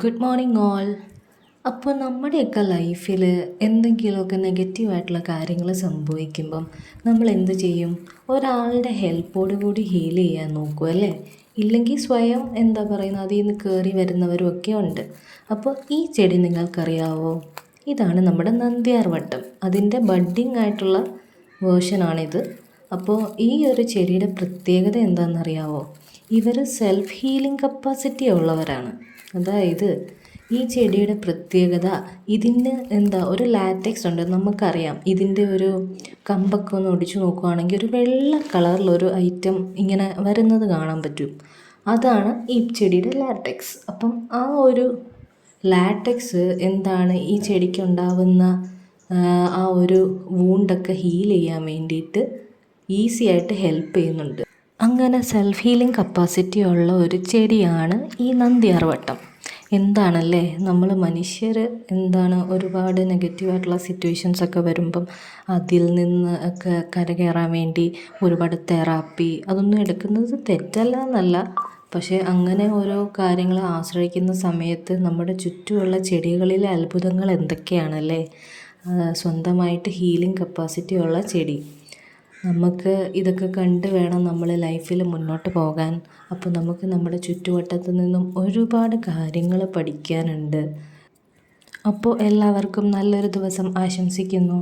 Good morning all. അപ്പോൾ നമ്മുടെയൊക്കെ ലൈഫിൽ എന്തെങ്കിലുമൊക്കെ നെഗറ്റീവായിട്ടുള്ള കാര്യങ്ങൾ സംഭവിക്കുമ്പം നമ്മൾ എന്ത് ചെയ്യും? ഒരാളുടെ ഹെൽപ്പോട് കൂടി ഹീൽ ചെയ്യാൻ നോക്കും അല്ലേ? ഇല്ലെങ്കിൽ സ്വയം എന്താ പറയുന്നത് അതിൽ നിന്ന് കയറി വരുന്നവരും ഒക്കെ ഉണ്ട്. അപ്പോൾ ഈ ചെടി നിങ്ങൾക്കറിയാവോ? ഇതാണ് നമ്മുടെ നന്ദ്യാർ വട്ടം. അതിൻ്റെ ബഡ്ഡിങ് ആയിട്ടുള്ള വേർഷനാണിത്. അപ്പോൾ ഈ ഒരു ചെടിയുടെ പ്രത്യേകത എന്താണെന്നറിയാവോ? ഇവർ സെൽഫ് ഹീലിംഗ് കപ്പാസിറ്റി ഉള്ളവരാണ്. അതായത് ഈ ചെടിയുടെ പ്രത്യേകത ഇതിന് ഒരു ലാറ്റക്സ് ഉണ്ട്. നമുക്കറിയാം ഇതിൻ്റെ ഒരു കമ്പൊക്കെ ഒന്ന് ഒടിച്ചു നോക്കുകയാണെങ്കിൽ ഒരു വെള്ള കളറിലൊരു ഐറ്റം ഇങ്ങനെ വരുന്നത് കാണാൻ പറ്റും. അതാണ് ഈ ചെടിയുടെ ലാറ്റക്സ്. അപ്പം ആ ഒരു ലാറ്റക്സ് ഈ ചെടിക്ക് ഉണ്ടാവുന്ന ആ ഒരു വൂണ്ടൊക്കെ ഹീൽ ചെയ്യാൻ വേണ്ടിയിട്ട് ഈസി ആയിട്ട് ഹെൽപ്പ് ചെയ്യുന്നുണ്ട്. അങ്ങനെ സെൽഫ് ഹീലിംഗ് കപ്പാസിറ്റി ഉള്ള ഒരു ചെടിയാണ് ഈ നന്ദ്യാർ വട്ടം. എന്താണല്ലേ നമ്മൾ മനുഷ്യർ ഒരുപാട് നെഗറ്റീവായിട്ടുള്ള സിറ്റുവേഷൻസൊക്കെ വരുമ്പം അതിൽ നിന്ന് ഒക്കെ കരകയറാൻ വേണ്ടി ഒരുപാട് തെറാപ്പി അതൊന്നും എടുക്കുന്നത് തെറ്റല്ല എന്നല്ല. പക്ഷേ അങ്ങനെ ഓരോ കാര്യങ്ങളെ ആശ്രയിക്കുന്ന സമയത്ത് നമ്മുടെ ചുറ്റുമുള്ള ചെടികളിലെ അത്ഭുതങ്ങൾ എന്തൊക്കെയാണല്ലേ. സ്വന്തമായിട്ട് ഹീലിംഗ് കപ്പാസിറ്റി ഉള്ള ചെടി. നമുക്ക് ഇതൊക്കെ കണ്ട് വേണം നമ്മൾ ലൈഫിൽ മുന്നോട്ട് പോകാൻ. അപ്പോൾ നമുക്ക് നമ്മുടെ ചുറ്റുവട്ടത്തു നിന്നും ഒരുപാട് കാര്യങ്ങൾ പഠിക്കാനുണ്ട്. അപ്പോൾ എല്ലാവർക്കും നല്ലൊരു ദിവസം ആശംസിക്കുന്നു.